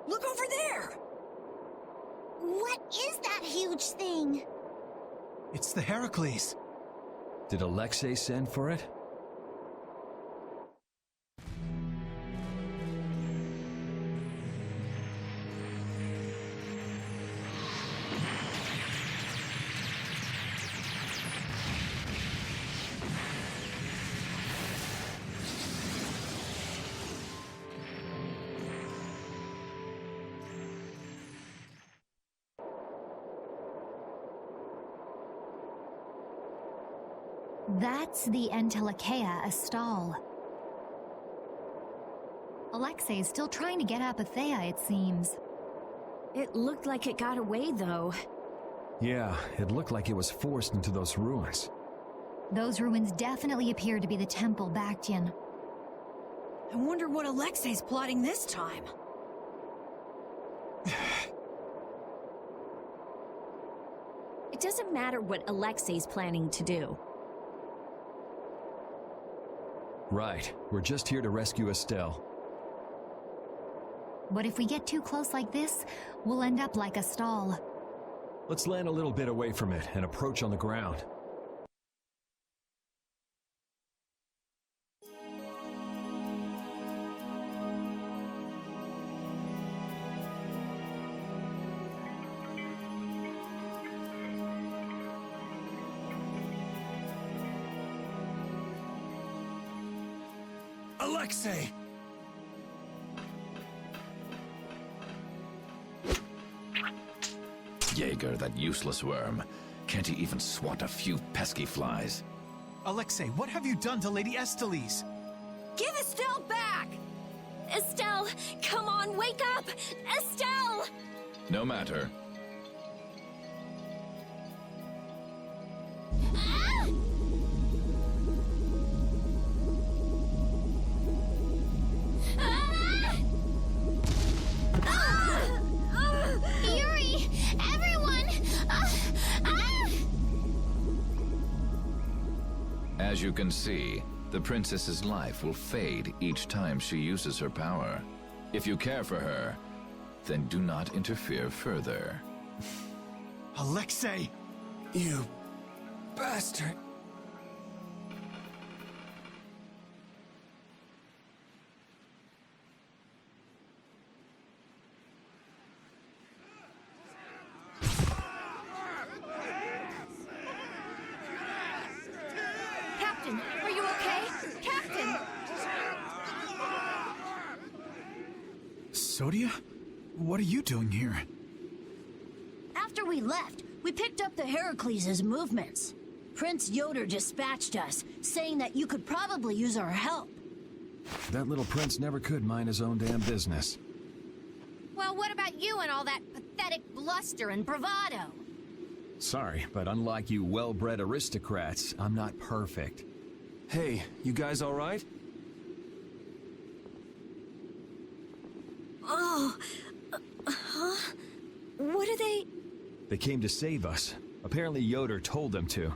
Look over there! What is that huge thing? It's the Heracles. Did Alexei send for it? That's the Entelechea Astal. Alexei's still trying to get Apathea, it seems. It looked like it got away, though. Yeah, it looked like it was forced into those ruins. Those ruins definitely appear to be the temple Baction. I wonder what Alexei's plotting this time. It doesn't matter what Alexei's planning to do. Right, we're just here to rescue Estelle. But if we get too close like this, we'll end up like Astal. Let's land a little bit away from it and approach on the ground. Alexei! Jaeger, that useless worm. Can't he even swat a few pesky flies? Alexei, what have you done to Lady Estellise? Give Estelle back! Estelle, come on, wake up! Estelle! No matter. Yuri! Everyone! As you can see, the princess's life will fade each time she uses her power. If you care for her, then do not interfere further. Alexei! You bastard! Captain, are you okay? Captain! Sodia? What are you doing here? After we left, we picked up the Heracles' movements. Prince Yoder dispatched us, saying that you could probably use our help. That little prince never could mind his own damn business. Well, what about you and all that pathetic bluster and bravado? Sorry, but unlike you well-bred aristocrats, I'm not perfect. Hey, you guys all right? Oh, huh? What are they... They came to save us. Apparently Yoder told them to.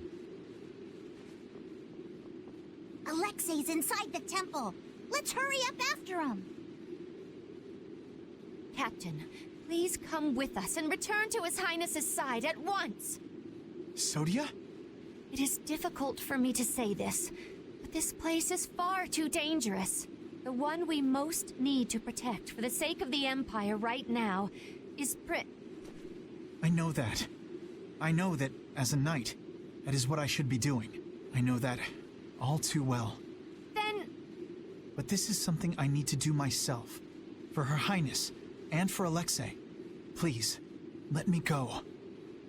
Alexei's inside the temple. Let's hurry up after him. Captain, please come with us and return to His Highness's side at once. Sodia? It is difficult for me to say this, but this place is far too dangerous. The one we most need to protect for the sake of the Empire right now is I know that. I know that, as a knight, that is what I should be doing. I know that all too well. Then... But this is something I need to do myself. For Her Highness, and for Alexei. Please, let me go.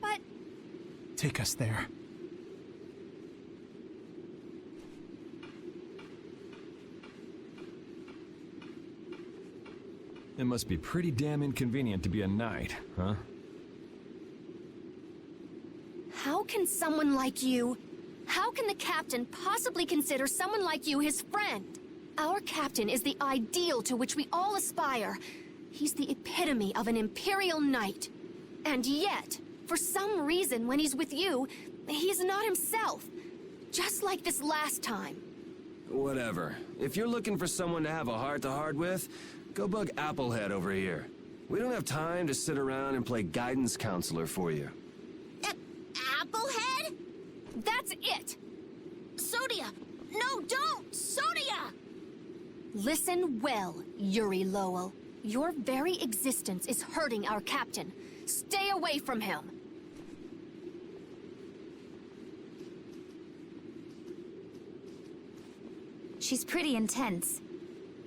But... Take us there. It must be pretty damn inconvenient to be a knight, huh? How can someone like you... How can the captain possibly consider someone like you his friend? Our captain is the ideal to which we all aspire. He's the epitome of an imperial knight. And yet, for some reason when he's with you, he's not himself. Just like this last time. Whatever. If you're looking for someone to have a heart-to-heart with, go bug Applehead over here. We don't have time to sit around and play guidance counselor for you. Applehead? That's it! Sodia! No, don't! Sodia! Listen well, Yuri Lowell. Your very existence is hurting our captain. Stay away from him. She's pretty intense.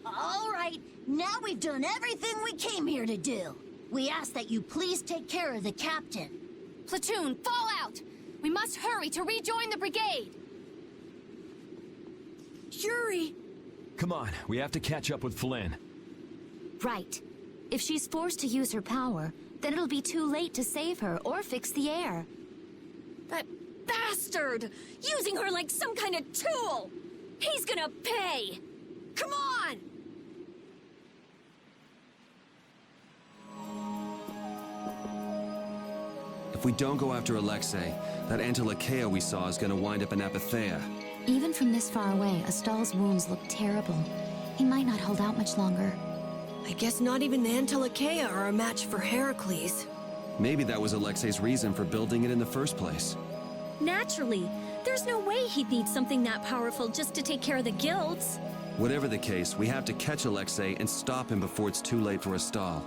All right, now we've done everything we came here to do. We ask that you please take care of the captain. Platoon, fall out! We must hurry to rejoin the brigade! Yuri! Come on, we have to catch up with Flynn. Right. If she's forced to use her power, then it'll be too late to save her or fix the air. That bastard! Using her like some kind of tool! He's gonna pay! Come on! If we don't go after Alexei, that Antilakea we saw is gonna wind up in Apatheia. Even from this far away, Astal's wounds look terrible. He might not hold out much longer. I guess not even the Antilakea are a match for Heracles. Maybe that was Alexei's reason for building it in the first place. Naturally. There's no way he'd need something that powerful just to take care of the guilds. Whatever the case, we have to catch Alexei and stop him before it's too late for Astal.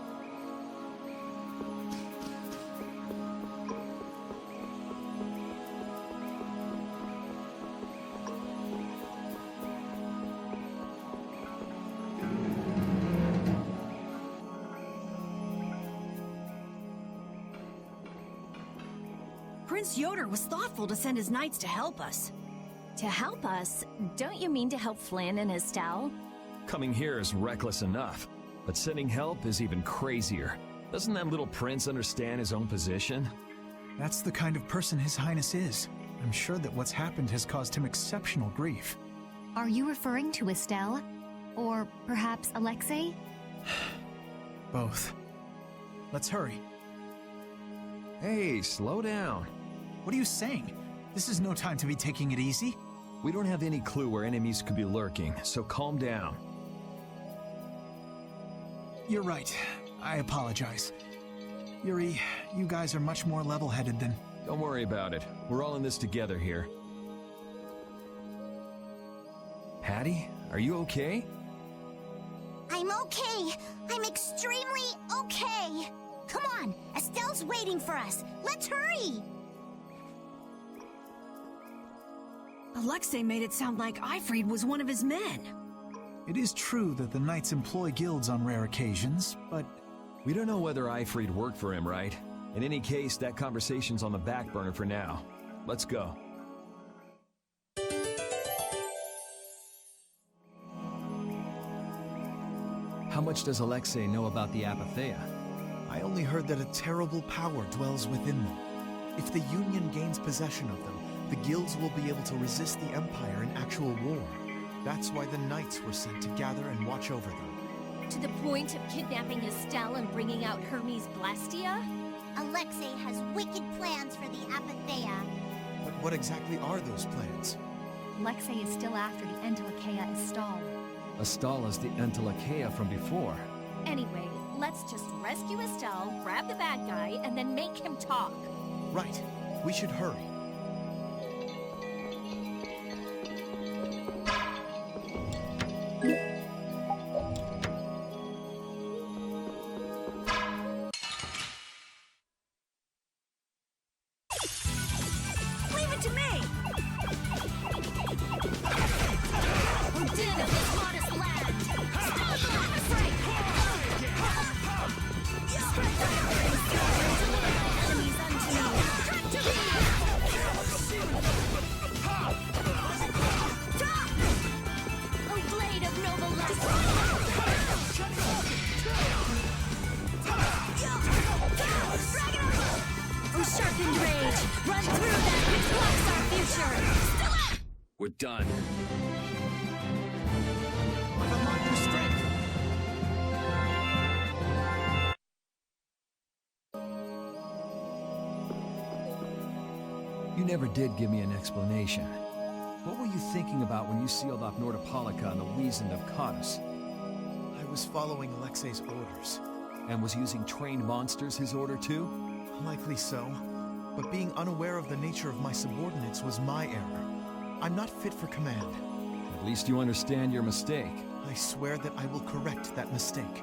Prince Yoder was thoughtful to send his knights to help us. To help us? Don't you mean to help Flynn and Estelle? Coming here is reckless enough, but sending help is even crazier. Doesn't that little prince understand his own position? That's the kind of person His Highness is. I'm sure that what's happened has caused him exceptional grief. Are you referring to Estelle? Or perhaps Alexei? Both. Let's hurry. Hey, slow down. What are you saying? This is no time to be taking it easy. We don't have any clue where enemies could be lurking, so calm down. You're right. I apologize. Yuri, you guys are much more level-headed than... Don't worry about it. We're all in this together here. Patty, are you okay? I'm okay. I'm extremely okay. Come on, Estelle's waiting for us. Let's hurry. Alexei made it sound like Ifrid was one of his men. It is true that the knights employ guilds on rare occasions, but... We don't know whether Ifrid worked for him, right? In any case, that conversation's on the back burner for now. Let's go. How much does Alexei know about the Apatheia? I only heard that a terrible power dwells within them. If the Union gains possession of them, the guilds will be able to resist the Empire in actual war. That's why the knights were sent to gather and watch over them. To the point of kidnapping Estelle and bringing out Hermes Blastia? Alexei has wicked plans for the Apatheia. But what exactly are those plans? Alexei is still after the Antilakea Astal. Astal is the Antilakea from before. Anyway, let's just rescue Estelle, grab the bad guy, and then make him talk. Right. We should hurry. Leave it to me! Din of this modest land! Stop that! Afraid! Enemies unto me! Come to me! A blade of noble Oh, sharpened rage! Run through that which blocks our future! Still up! We're done. Come on, your strength! You never did give me an explanation. What were you thinking about when you sealed off Nordopolica and the Wiesent of Cottus? I was following Alexei's orders. And was using trained monsters his order too? Likely so. But being unaware of the nature of my subordinates was my error. I'm not fit for command. At least you understand your mistake. I swear that I will correct that mistake.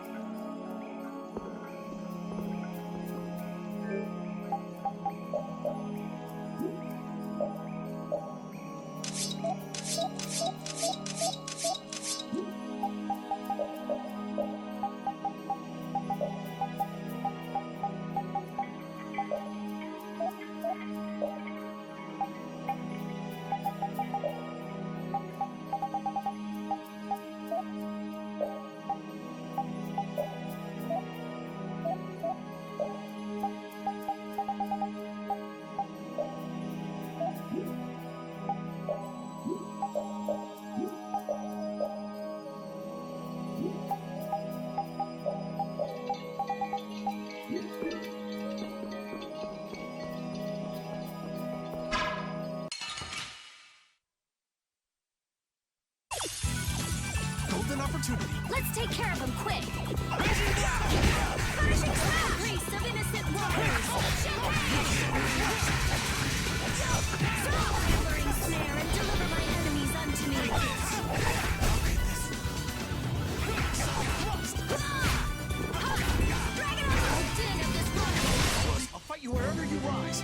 Golden opportunity. Let's take care of him quick! Finishing smash! Race of innocent warriors! Hammering snare and deliver my enemies unto me! Dragon Arrow! Didn't have this one! I'll fight you wherever you rise.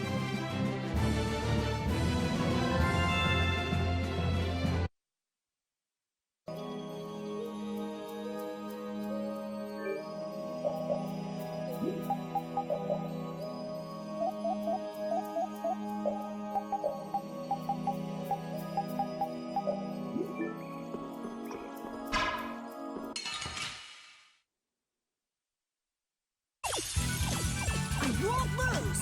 I won't lose!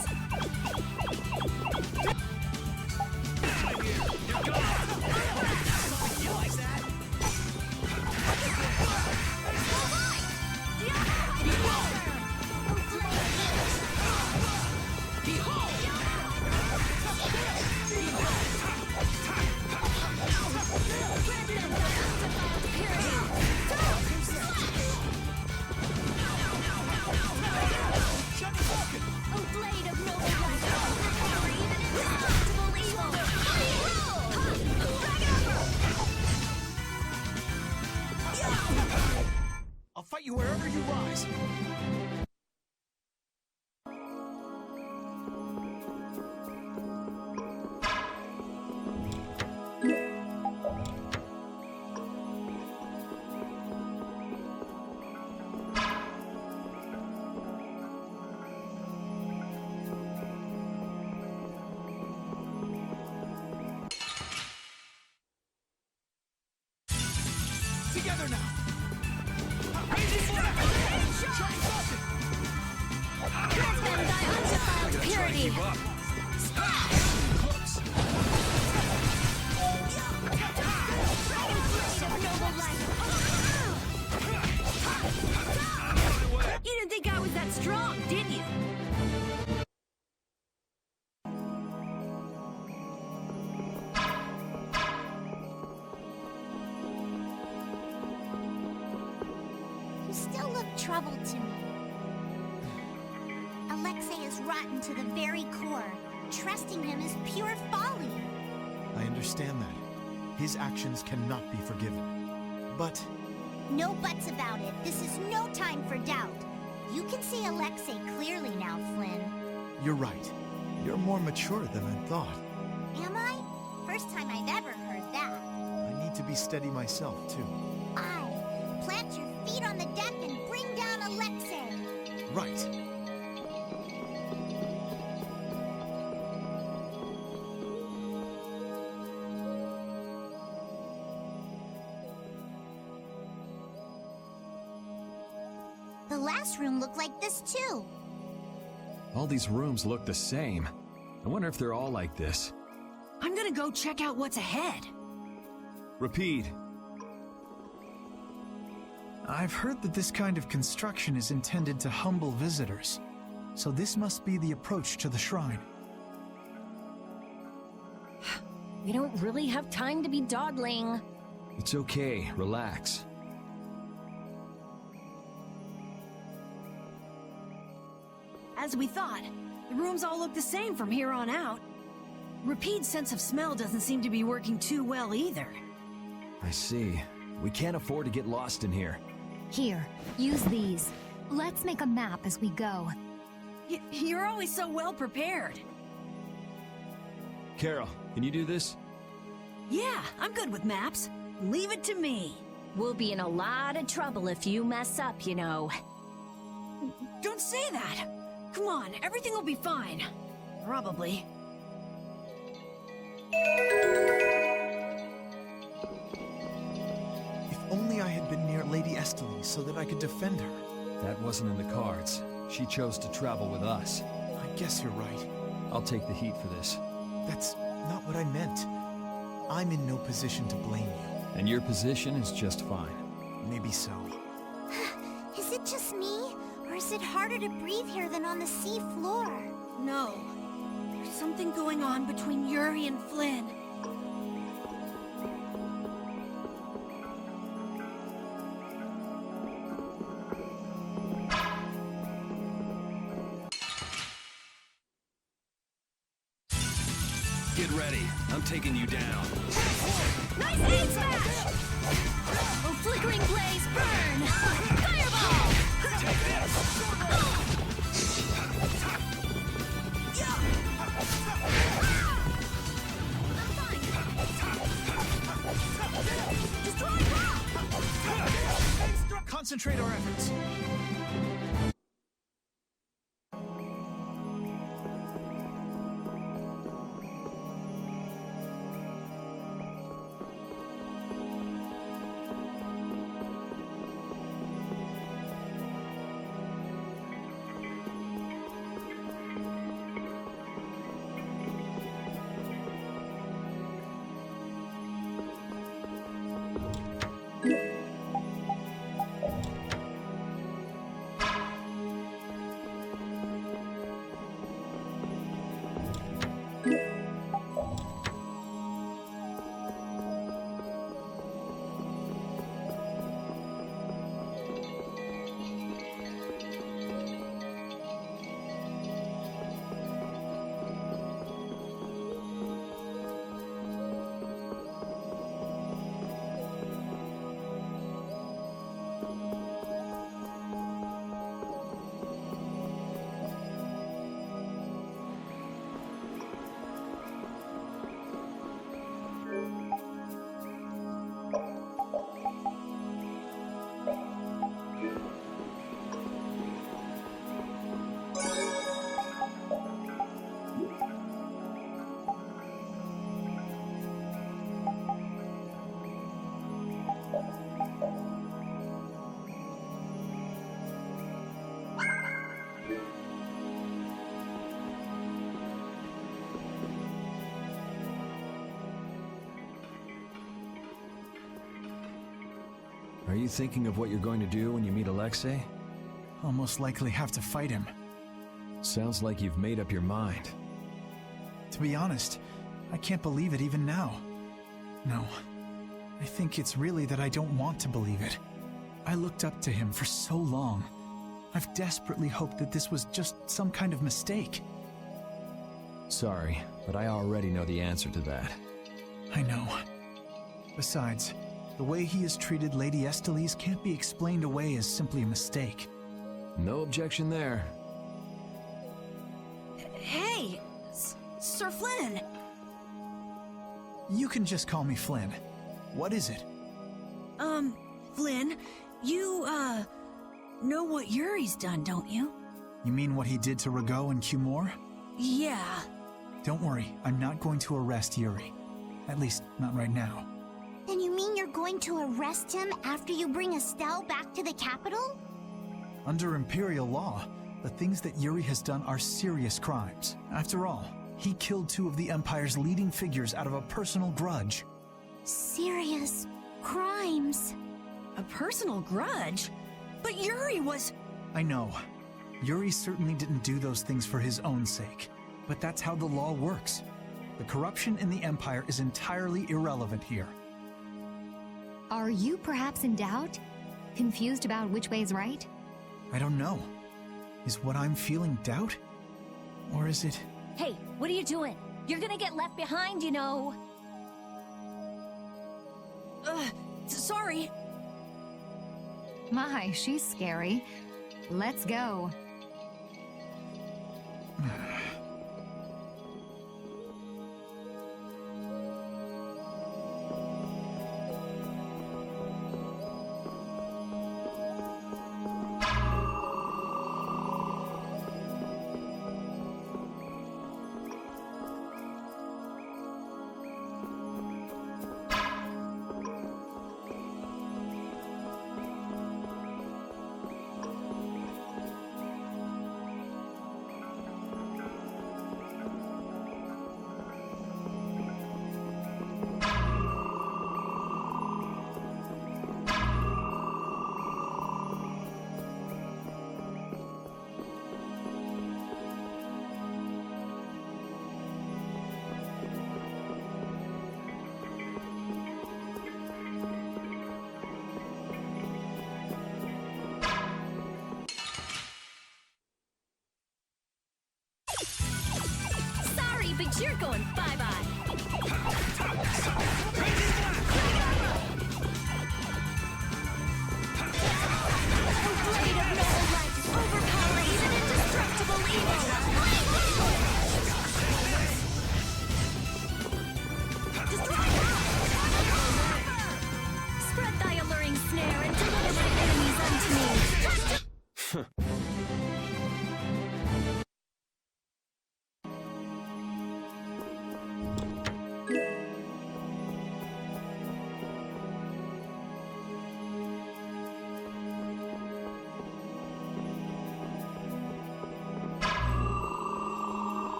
I'll fight you wherever you rise. Together now. Transcend thy undefiled purity! You didn't think I was that strong, did you? You still look troubled to me. Alexei is rotten to the very core. Trusting him is pure folly. I understand that. His actions cannot be forgiven. But No buts about it. This is no time for doubt. You can see Alexei clearly now, Flynn. you're right. You're more mature than I thought. Am I? First time I've ever heard that. I need to be steady myself, too. Plant your feet on the deck and bring down Alexei. Right. The last room looked like this too. All these rooms look the same. I wonder if they're all like this. I'm gonna go check out what's ahead. Repeat. I've heard that this kind of construction is intended to humble visitors. So this must be the approach to the shrine. We don't really have time to be dawdling. It's okay, relax. As we thought, the rooms all look the same from here on out. Repeat's sense of smell doesn't seem to be working too well either. I see. We can't afford to get lost in here. Here, use these. Let's make a map as we go. You're always so well prepared. Carol, can you do this? Yeah, I'm good with maps. Leave it to me. We'll be in a lot of trouble if you mess up, you know. Don't say that. Come on, everything will be fine. Probably. If only I had been near Lady Estelle so that I could defend her. That wasn't in the cards. She chose to travel with us. I guess you're right. I'll take the heat for this. That's not what I meant. I'm in no position to blame you. And your position is just fine. Maybe so. Is it just me? Or is it harder to breathe here than on the sea floor? No. There's something going on between Yuri and Flynn. Get ready. I'm taking you down. Nice aim smash! Oh, flickering blaze, burn! Fireball! Take this! Concentrate our efforts. Are you thinking of what you're going to do when you meet Alexei? I'll most likely have to fight him. Sounds like you've made up your mind. To be honest, I can't believe it even now. No, I think it's really that I don't want to believe it. I looked up to him for so long. I've desperately hoped that this was just some kind of mistake. Sorry, but I already know the answer to that. I know. Besides, the way he has treated Lady Estelle can't be explained away as simply a mistake. No objection there. Hey, Sir Flynn! You can just call me Flynn. What is it? Flynn, you, know what Yuri's done, don't you? You mean what he did to Rago and Cumore? Yeah. Don't worry, I'm not going to arrest Yuri. At least, not right now. Then you mean you're going to arrest him after you bring Estelle back to the capital? Under Imperial law, the things that Yuri has done are serious crimes. After all, he killed two of the Empire's leading figures out of a personal grudge. Serious crimes. A personal grudge? But Yuri was... I know. Yuri certainly didn't do those things for his own sake. But that's how the law works. The corruption in the Empire is entirely irrelevant here. Are you perhaps in doubt? Confused about which way's right? I don't know. Is what I'm feeling doubt? Or is it... Hey, what are you doing? You're gonna get left behind, you know. Sorry. My, she's scary. Let's go. Sorry, but you're going bye-bye. Blade of noble light, overpower even indestructible evil. Destroy Spread thy alluring snare and deliver my enemies unto me.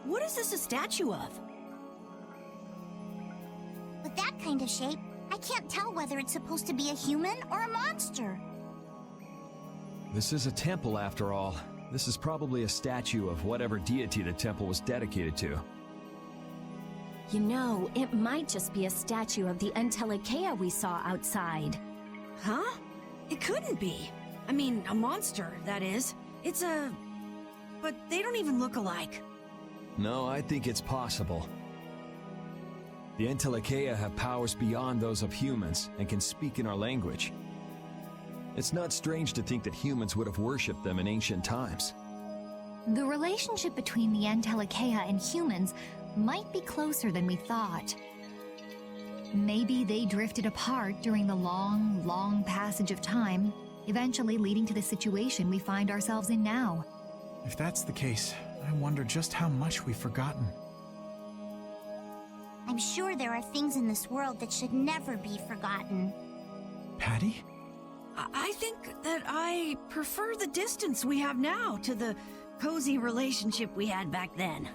What is this a statue of? With that kind of shape, I can't tell whether it's supposed to be a human or a monster. This is a temple after all. This is probably a statue of whatever deity the temple was dedicated to. You know, it might just be a statue of the Entelekea we saw outside. Huh? It couldn't be. I mean, a monster, that is. It's a... But they don't even look alike. No, I think it's possible. The Entelekea have powers beyond those of humans and can speak in our language. It's not strange to think that humans would have worshipped them in ancient times. The relationship between the Entelekea and humans might be closer than we thought. Maybe they drifted apart during the long, long passage of time, eventually leading to the situation we find ourselves in now. If that's the case, I wonder just how much we've forgotten. I'm sure there are things in this world that should never be forgotten. Patty? I think that I prefer the distance we have now to the cozy relationship we had back then.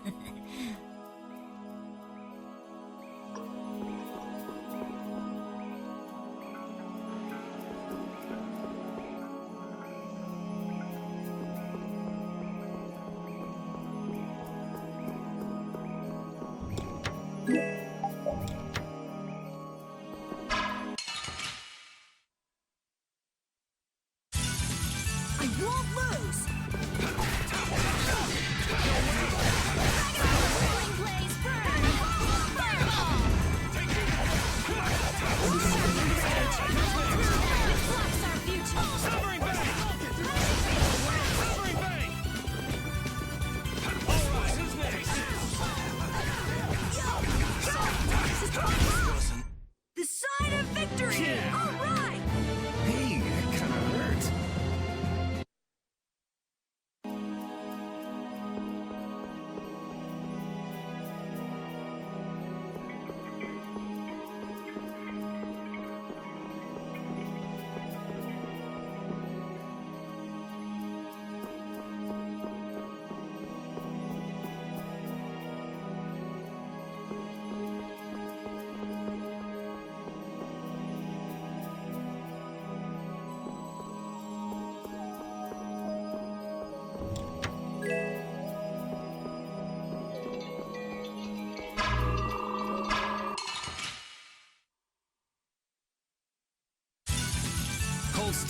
I won't lose! The sign of victory! All right! Hey, that kinda hurt.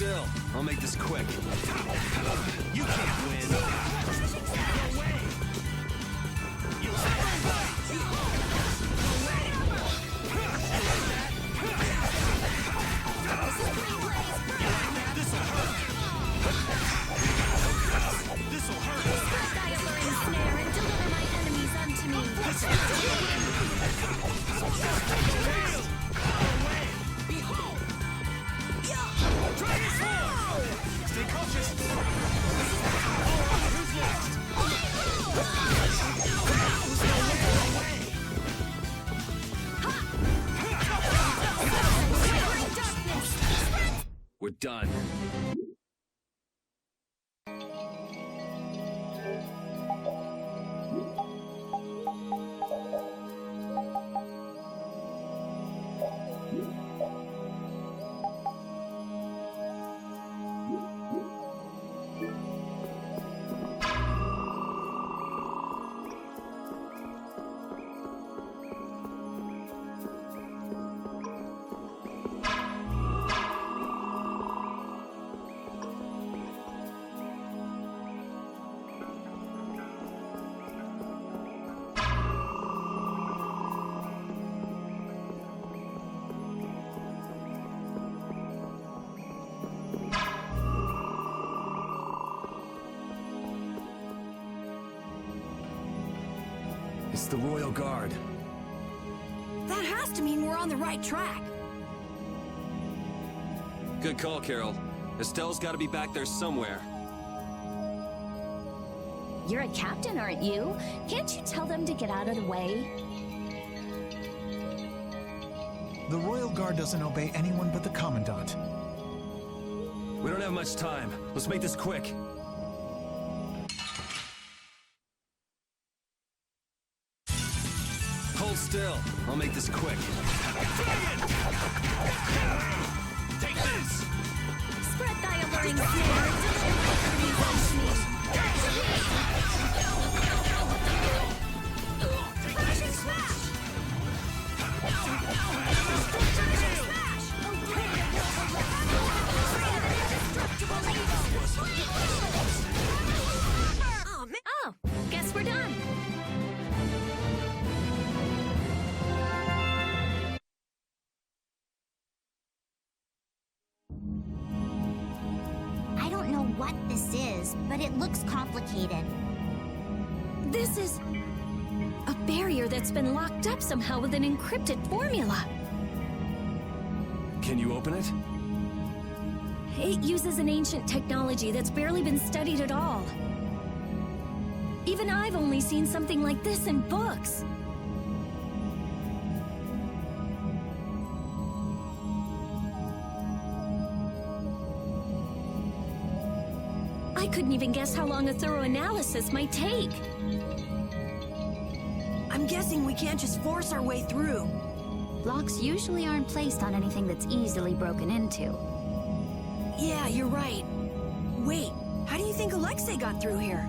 still. I'll make this quick. You can't win. This'll hurt. Spread thy alluring snare and deliver my enemies unto me. Behold! Dragon's Sword! Stay cautious! Who's next? We're done. It's the Royal Guard. That has to mean we're on the right track. Good call, Carol. Estelle's gotta be back there somewhere. You're a captain, aren't you? Can't you tell them to get out of the way? The Royal Guard doesn't obey anyone but the Commandant. We don't have much time. Let's make this quick. Hold still. I'll make this quick. Take this! Spread thy alluring snare and deliver my enemies unto me. Flashing smash! Flashing smash! Oh, guess we're done. I don't know what this is, but it looks complicated. This is a barrier that's been locked up somehow with an encrypted formula. Can you open it? It uses an ancient technology that's barely been studied at all. Even I've only seen something like this in books. I couldn't even guess how long a thorough analysis might take. I'm guessing we can't just force our way through. Locks usually aren't placed on anything that's easily broken into. Yeah, you're right. Wait, how do you think Alexei got through here?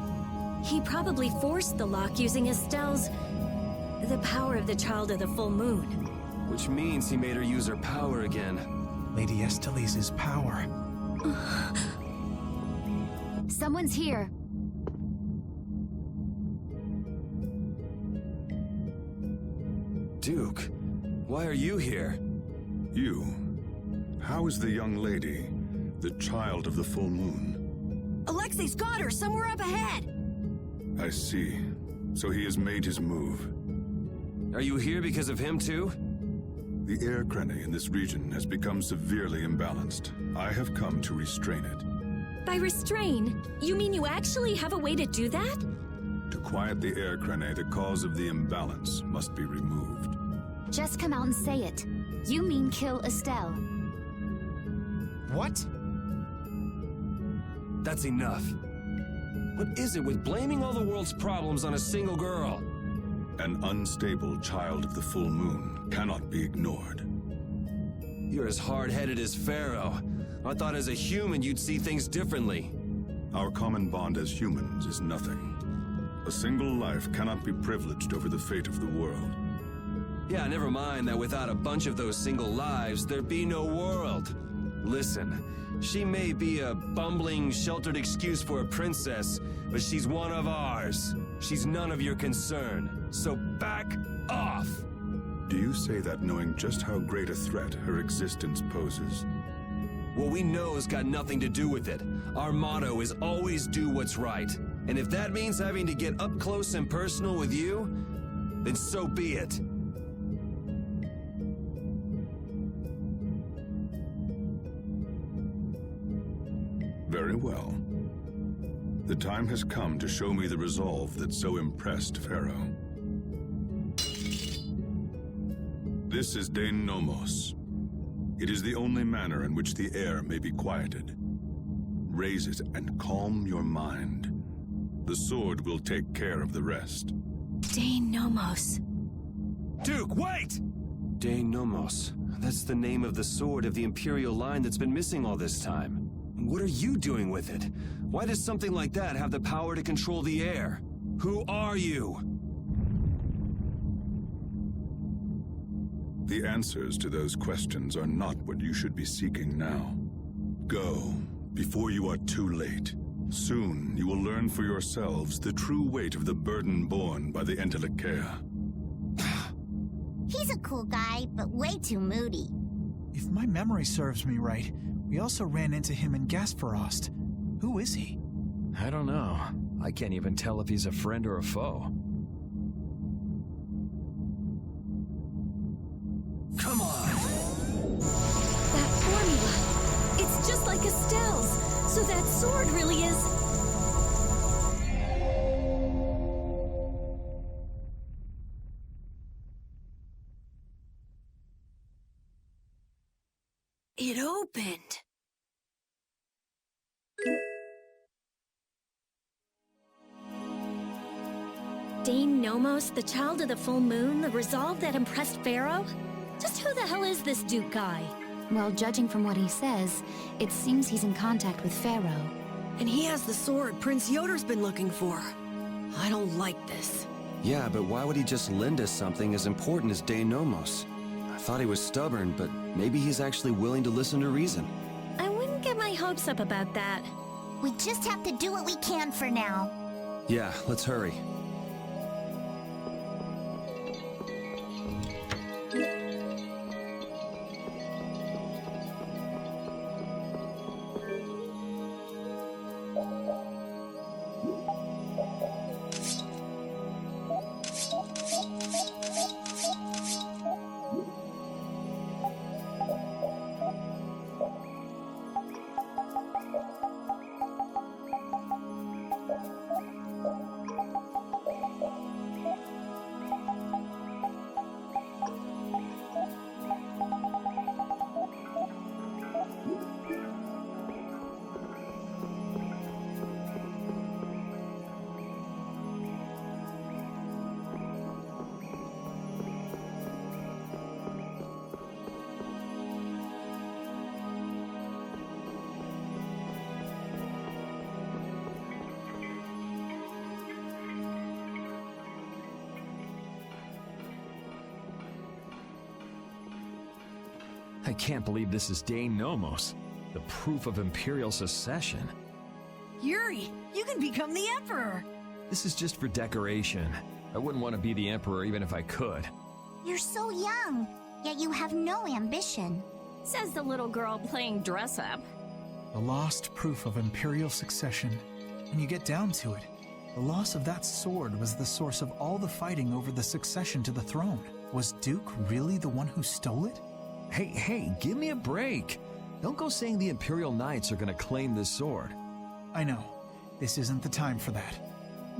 He probably forced the lock using Estelle's... the power of the Child of the Full Moon. Which means he made her use her power again. Lady Estelise's power. Someone's here. Duke, why are you here? You? How is the young lady, the Child of the Full Moon? Alexei's got her somewhere up ahead. I see. So he has made his move. Are you here because of him too? The air crene in this region has become severely imbalanced. I have come to restrain it. By restrain, you mean you actually have a way to do that? To quiet the air crene, the cause of the imbalance must be removed. Just come out and say it. You mean kill Estelle. What? That's enough. What is it with blaming all the world's problems on a single girl? An unstable Child of the Full Moon cannot be ignored. You're as hard-headed as Pharaoh. I thought as a human you'd see things differently. Our common bond as humans is nothing. A single life cannot be privileged over the fate of the world. Yeah, never mind that without a bunch of those single lives, there'd be no world. Listen, she may be a bumbling, sheltered excuse for a princess, but she's one of ours. She's none of your concern, so back off! Do you say that knowing just how great a threat her existence poses? What we know has got nothing to do with it. Our motto is always do what's right. And if that means having to get up close and personal with you, then so be it. Very well. The time has come to show me the resolve that so impressed Pharaoh. This is Dane Nomos. It is the only manner in which the air may be quieted. Raise it and calm your mind. The sword will take care of the rest. Dane Nomos. Duke, wait! Dane Nomos. That's the name of the sword of the Imperial line that's been missing all this time. What are you doing with it? Why does something like that have the power to control the air? Who are you? The answers to those questions are not what you should be seeking now. Go, before you are too late. Soon you will learn for yourselves the true weight of the burden borne by the Entelekea. He's a cool guy, but way too moody. If my memory serves me right, we also ran into him in Gasperost. Who is he? I don't know. I can't even tell if he's a friend or a foe. Come on! That formula. It's just like Estelle's. So that sword really is... It opened. Dane Nomos, the child of the full moon, the resolve that impressed Pharaoh? Just who the hell is this Duke guy? Well, judging from what he says, it seems he's in contact with Pharaoh. And he has the sword Prince Yoder's been looking for. I don't like this. Yeah, but why would he just lend us something as important as Dane Nomos? I thought he was stubborn, but maybe he's actually willing to listen to reason. I wouldn't get my hopes up about that. We just have to do what we can for now. Yeah, let's hurry. I can't believe this is Dane Nomos, the proof of Imperial secession. Yuri, you can become the Emperor! This is just for decoration. I wouldn't want to be the Emperor even if I could. You're so young, yet you have no ambition. Says the little girl playing dress-up. The lost proof of Imperial succession. When you get down to it, the loss of that sword was the source of all the fighting over the succession to the throne. Was Duke really the one who stole it? Hey, give me a break. Don't go saying the Imperial Knights are gonna claim this sword. I know. This isn't the time for that.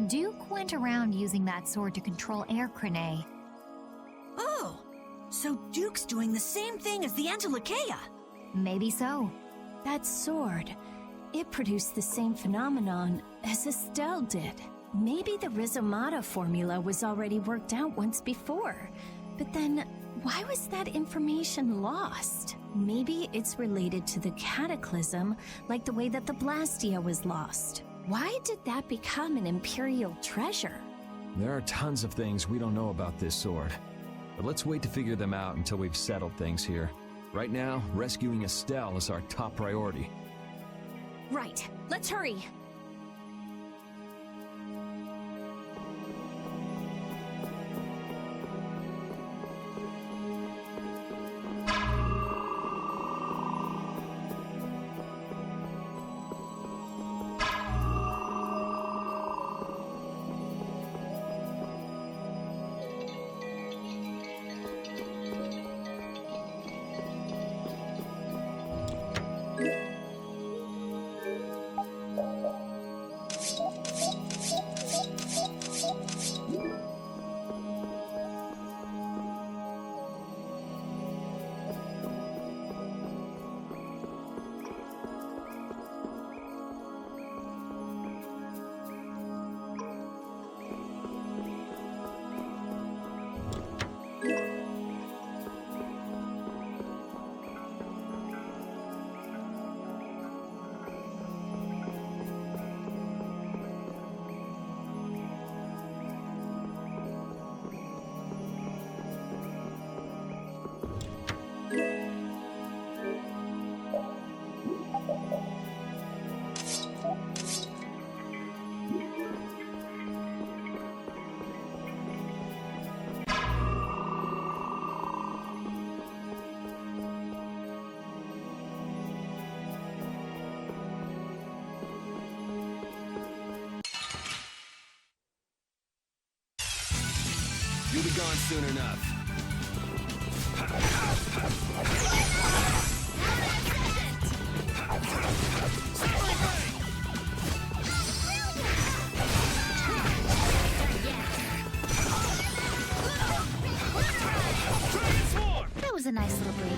Duke went around using that sword to control Air Crane. Oh, so Duke's doing the same thing as the Entelekea. Maybe so. That sword, it produced the same phenomenon as Estelle did. Maybe the Rizomata formula was already worked out once before. But then, why was that information lost? Maybe it's related to the Cataclysm, like the way that the Blastia was lost. Why did that become an Imperial treasure? There are tons of things we don't know about this sword. But let's wait to figure them out until we've settled things here. Right now, rescuing Estelle is our top priority. Right. Let's hurry. You'll be gone soon enough. That was a nice little break.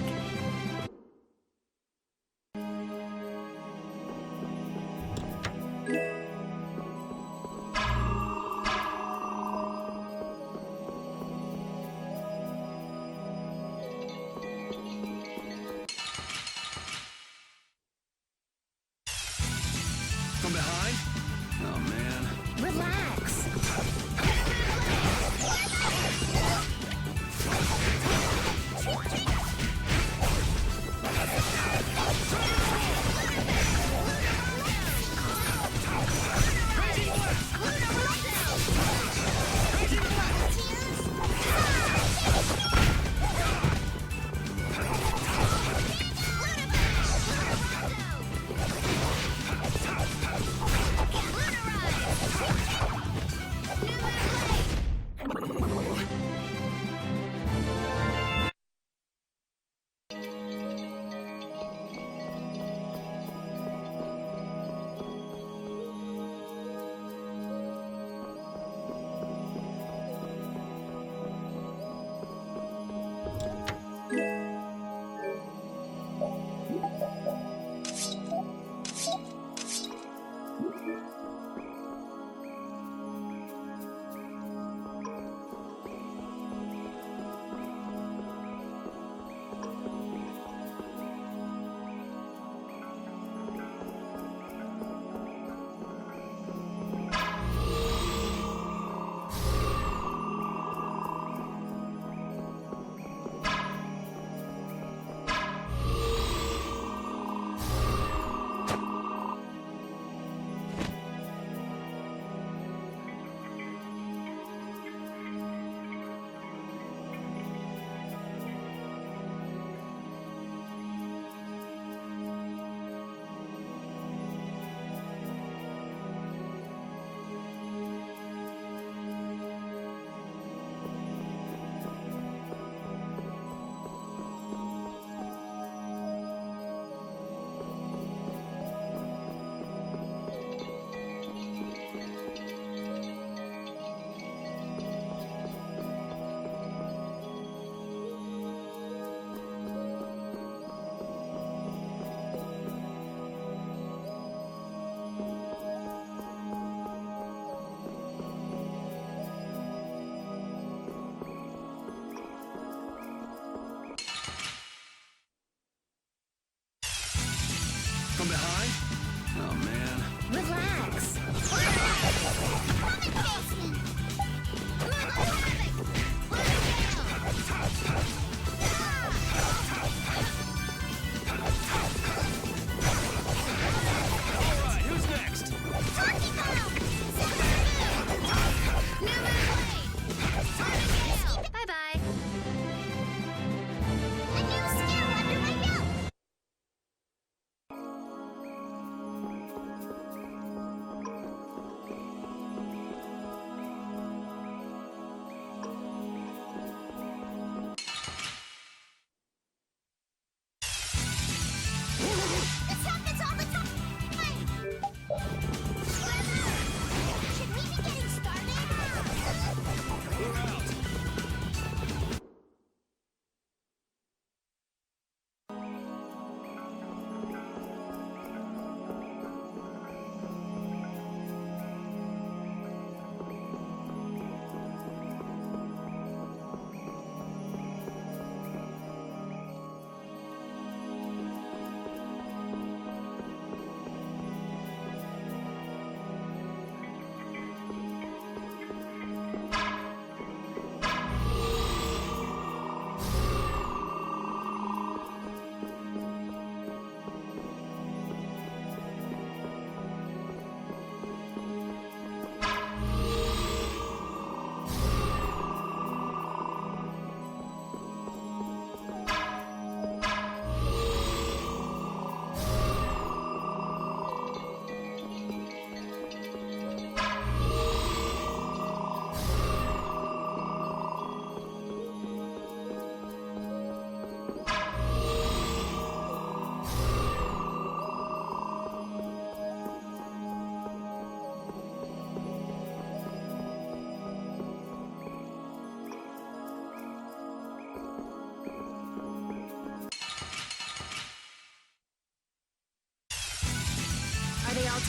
From behind? Oh, man. Relax.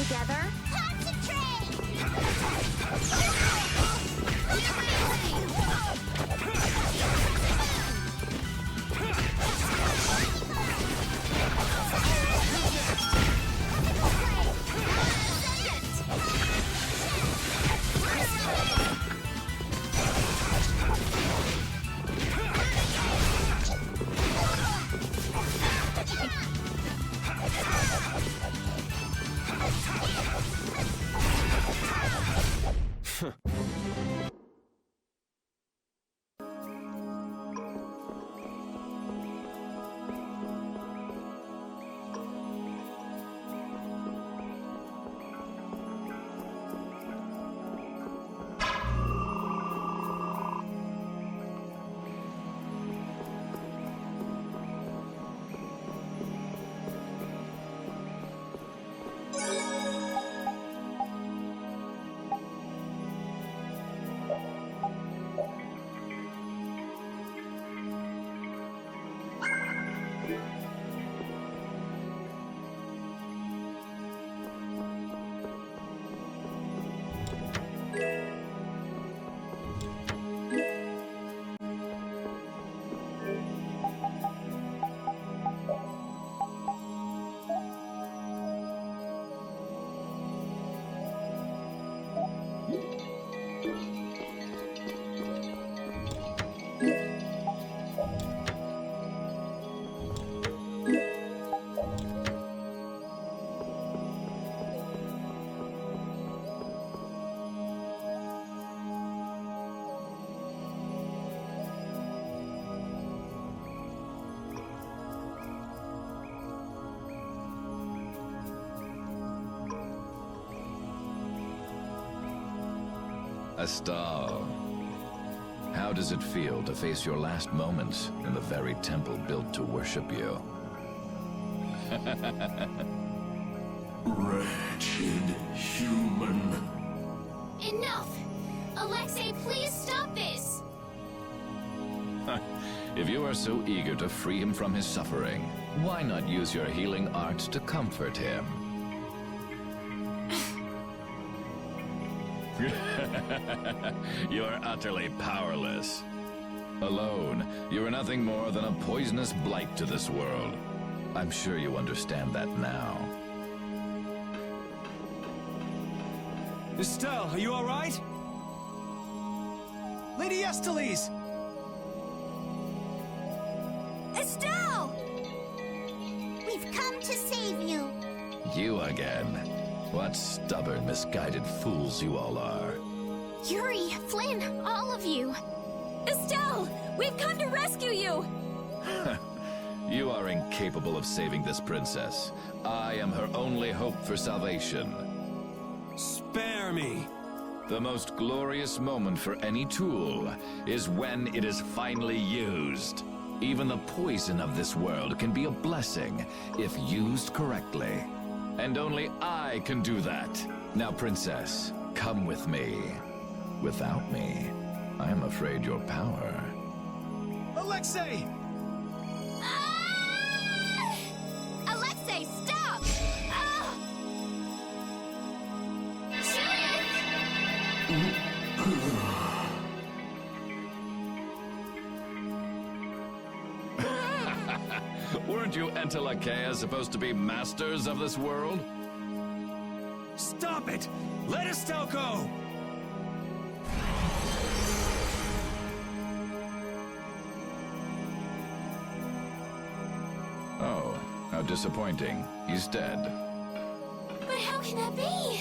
together. Astal, how does it feel to face your last moments in the very temple built to worship you? Wretched human. Enough! Alexei, please stop this! If you are so eager to free him from his suffering, why not use your healing arts to comfort him? You're utterly powerless. Alone, you are nothing more than a poisonous blight to this world. I'm sure you understand that now. Estelle, are you all right? Lady Estellise! Estelle! We've come to save you. You again. What stubborn, misguided fools you all are. Yuri, Flynn, all of you! Estelle! We've come to rescue you! You are incapable of saving this princess. I am her only hope for salvation. Spare me! The most glorious moment for any tool is when it is finally used. Even the poison of this world can be a blessing if used correctly. And only I can do that. Now, princess, come with me. Without me, I am afraid your power... Alexei! Ah! Alexei, stop! Ah! Weren't you Entelakea supposed to be masters of this world? Stop it! Let Estelle go! Oh, how disappointing. He's dead. But how can that be?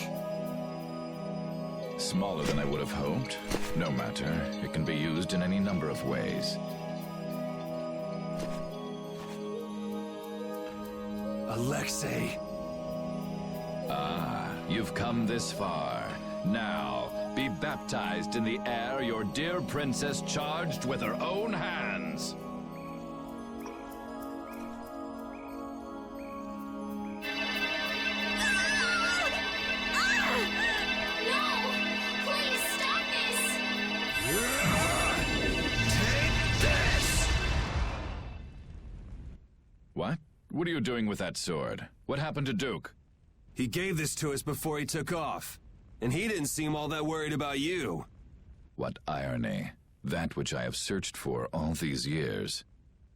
Smaller than I would have hoped. No matter. It can be used in any number of ways. Alexei! Ah, you've come this far. Now, be baptized in the air your dear princess charged with her own hands. What? What are you doing with that sword? What happened to Duke? He gave this to us before he took off. And he didn't seem all that worried about you. What irony. That which I have searched for all these years.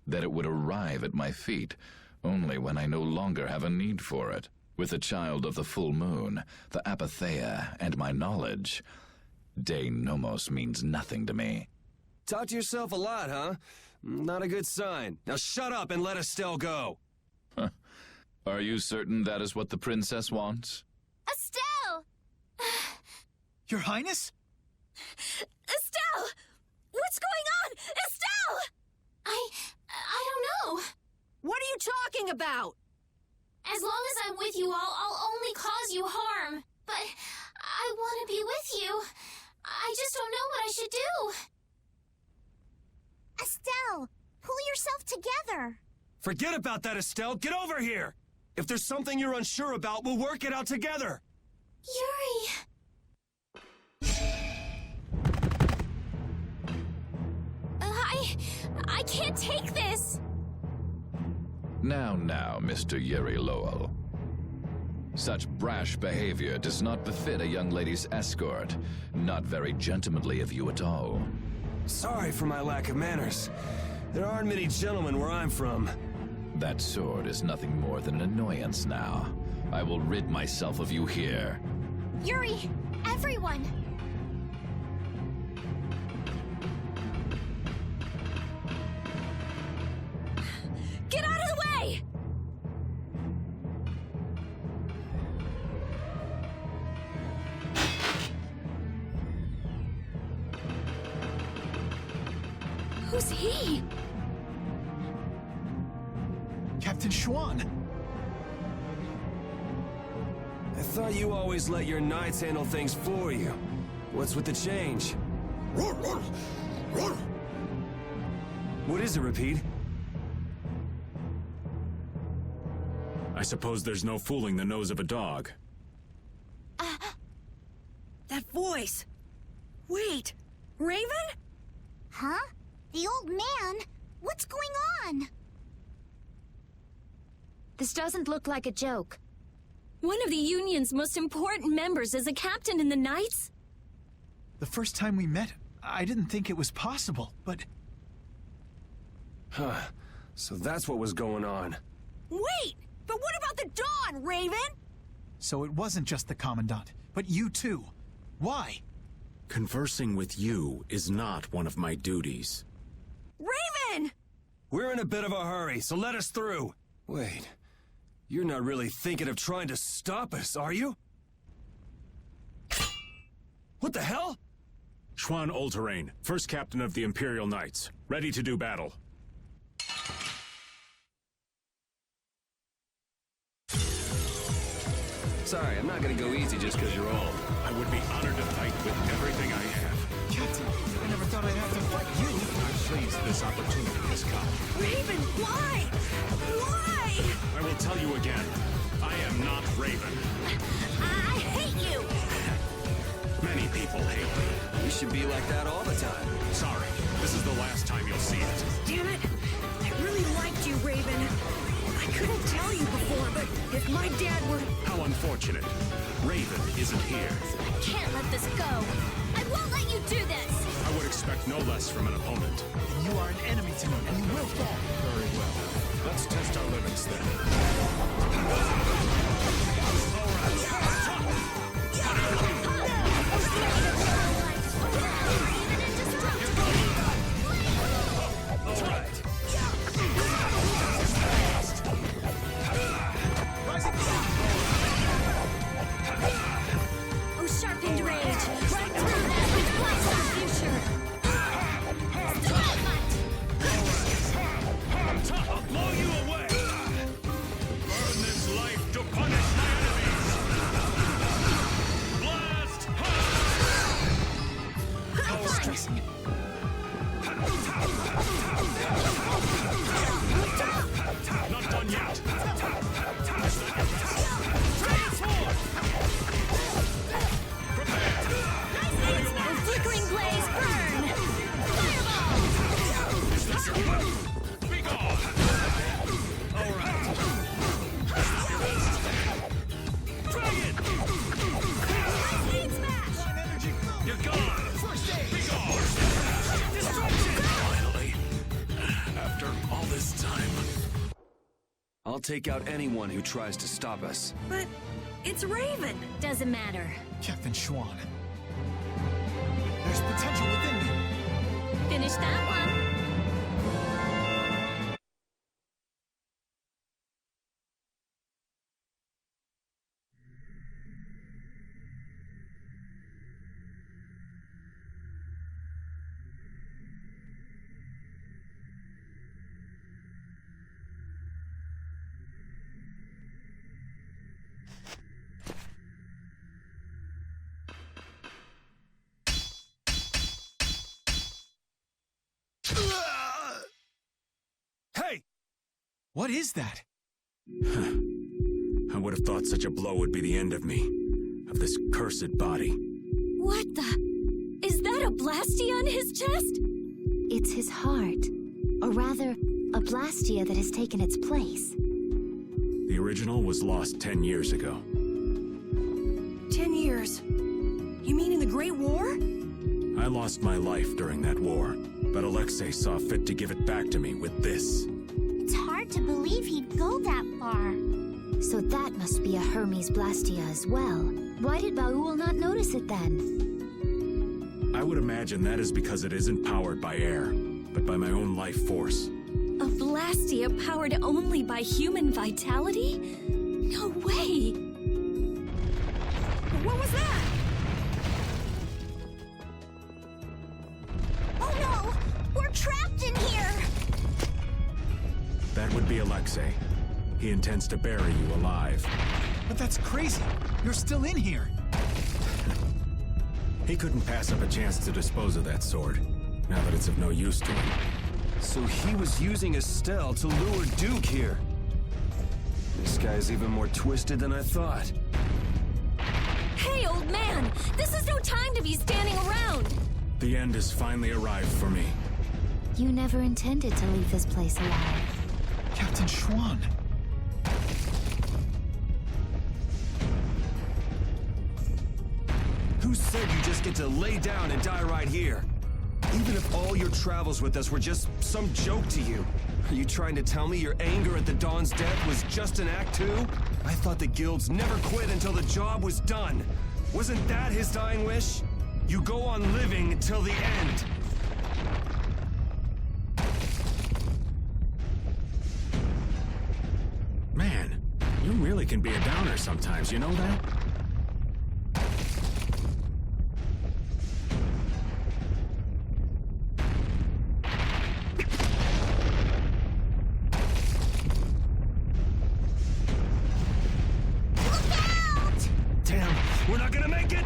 That it would arrive at my feet, only when I no longer have a need for it. With the child of the full moon, the apatheia, and my knowledge, De Nomos means nothing to me. Talk to yourself a lot, huh? Not a good sign. Now shut up and let Estelle go. Are you certain that is what the princess wants? Estelle! Your Highness? Estelle! What's going on? Estelle! I don't know. What are you talking about? As long as I'm with you all, I'll only cause you harm. But I want to be with you. I just don't know what I should do. Estelle, pull yourself together. Forget about that, Estelle. Get over here. If there's something you're unsure about, we'll work it out together. Yuri... I can't take this! Now, Mr. Yuri Lowell. Such brash behavior does not befit a young lady's escort. Not very gentlemanly of you at all. Sorry for my lack of manners. There aren't many gentlemen where I'm from. That sword is nothing more than an annoyance now. I will rid myself of you here. Yuri! Everyone! Get out of the way! Who's he? Captain Schwan! I thought you always let your knights handle things for you. What's with the change? What is it, Repeat? I suppose there's no fooling the nose of a dog. That voice! Wait! Raven? Huh? The old man? What's going on? This doesn't look like a joke. One of the Union's most important members is a captain in the Knights? The first time we met, I didn't think it was possible, but... Huh. So that's what was going on. Wait! But what about the Dawn, Raven? So it wasn't just the Commandant, but you too. Why? Conversing with you is not one of my duties. Raven! We're in a bit of a hurry, so let us through. Wait. You're not really thinking of trying to stop us, are you? What the hell? Schwan Olterain, first captain of the Imperial Knights, ready to do battle. Sorry, I'm not gonna go easy just because you're old. I would be honored to fight with everything I have. Captain, I never thought I'd have to fight you. I'm pleased this opportunity has come. Raven, why? Why? I will tell you again, I am not Raven. I hate you! Many people hate me. You should be like that all the time. Sorry, this is the last time you'll see it. Damn it! I really liked you, Raven. I couldn't tell you before, but if my dad were... How unfortunate. Raven isn't here. I can't let this go. I won't let you do this! I would expect no less from an opponent. You are an enemy to me, and you will fall. Very well. Let's test our limits then. Oh, sharpened rage! Right through that with blast our future! I'll blow you away! Burn this life to punish that! take out anyone who tries to stop us. But it's Raven. Doesn't matter. Captain Schwann. There's potential within me. Finish that one. Hey! What is that? I would have thought such a blow would be the end of me. Of this cursed body. What the? Is that a blastia on his chest? It's his heart. Or rather, a blastia that has taken its place. The original was lost 10 years ago. 10 years. You mean in the Great War? I lost my life during that war, but Alexei saw fit to give it back to me with this. It's hard to believe he'd go that far. So that must be a Hermes blastia as well. Why did Baul not notice it then? I would imagine that is because it isn't powered by air, but by my own life force. A blastia powered only by human vitality? No way! What was that? Oh no! We're trapped in here! That would be Alexei. He intends to bury you alive. But that's crazy. You're still in here. He couldn't pass up a chance to dispose of that sword, now that it's of no use to him. So he was using Estelle to lure Duke here. This guy's even more twisted than I thought. Hey, old man! This is no time to be standing around! The end has finally arrived for me. You never intended to leave this place alive. Captain Schwann. Who said you just get to lay down and die right here? Even if all your travels with us were just some joke to you, are you trying to tell me your anger at the Dawn's death was just an act too? I thought the guilds never quit until the job was done. Wasn't that his dying wish? You go on living till the end. Man, you really can be a downer sometimes, you know that? We're not gonna make it!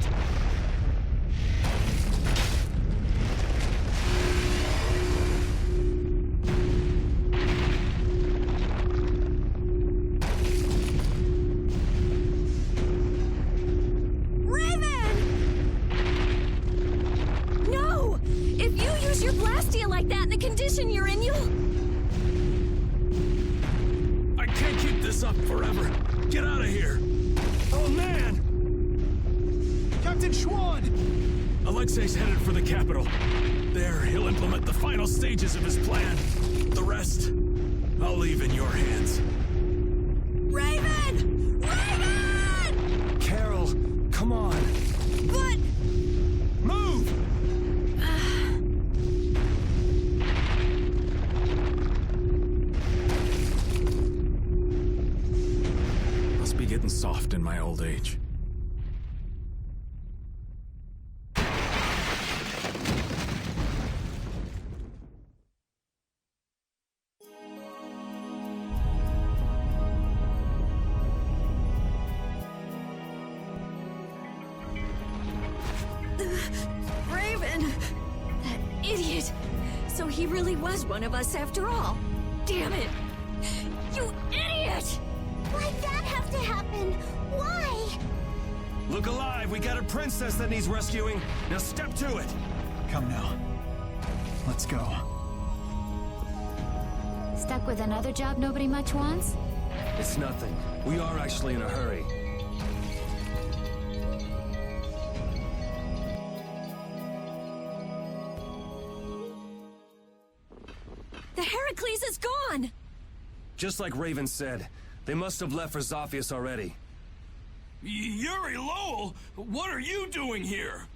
Raven! No! If you use your blastia like that in the condition you're in, you'll... I can't keep this up forever. Get out of here! Oh man! Captain Schwann! Alexei's headed for the capital. There, he'll implement the final stages of his plan. The rest, I'll leave in your hands. Raven! Raven! Carol, come on. But... Move! Must be getting soft in my old age. Raven! That idiot! So he really was one of us after all. Damn it! You idiot! Why'd that have to happen? Why? Look alive, we got a princess that needs rescuing. Now step to it. Come now. Let's go. Stuck with another job nobody much wants? It's nothing. We are actually in a hurry. The Heracles is gone! Just like Raven said, They must have left for Zophius already. Yuri Lowell, what are you doing here?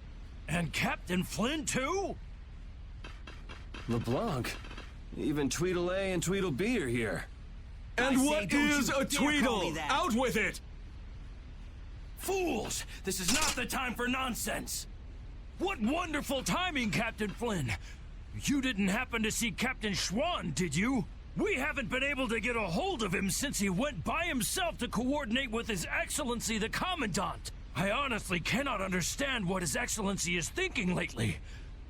And Captain Flynn, too? LeBlanc? Even Tweedle-A and Tweedle-B are here. And what is a Tweedle? Out with it! Fools! This is not the time for nonsense! What wonderful timing, Captain Flynn! You didn't happen to see Captain Schwan, did you? We haven't been able to get a hold of him since he went by himself to coordinate with His Excellency the Commandant. I honestly cannot understand what His Excellency is thinking lately.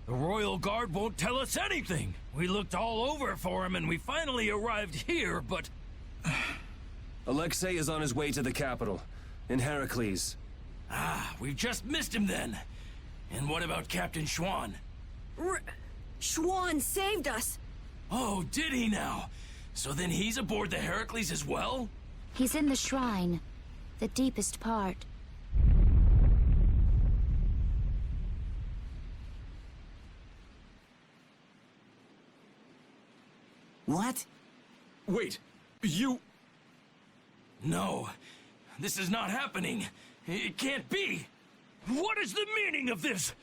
The Royal Guard won't tell us anything. We looked all over for him and we finally arrived here, but... Alexei is on his way to the capital, in Heracles. Ah, we've just missed him then. And what about Captain Schwan? Schwan saved us! Oh, did he now? So then he's aboard the Heracles as well? He's in the shrine, the deepest part. What? Wait, you... No, this is not happening. It can't be. What is the meaning of this?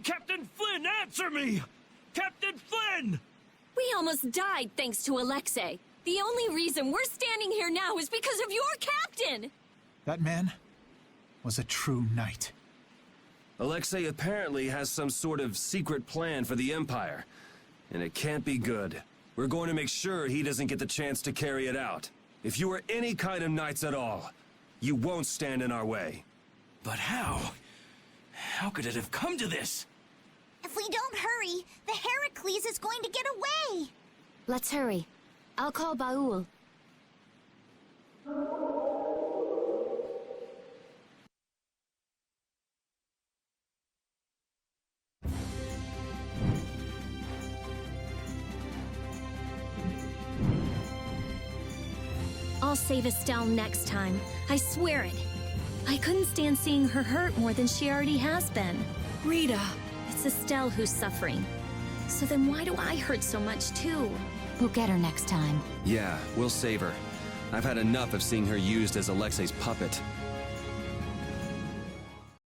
Captain Flynn, answer me! Captain Flynn! We almost died thanks to Alexei. The only reason we're standing here now is because of your captain! That man was a true knight. Alexei apparently has some sort of secret plan for the Empire, and it can't be good. We're going to make sure he doesn't get the chance to carry it out. If you are any kind of knights at all, you won't stand in our way. But how? How could it have come to this? If we don't hurry, the Heracles is going to get away! Let's hurry. I'll call Baul. I'll save Estelle next time. I swear it. I couldn't stand seeing her hurt more than she already has been. Rita! It's Estelle who's suffering. So then why do I hurt so much too? We'll get her next time. Yeah, we'll save her. I've had enough of seeing her used as Alexei's puppet.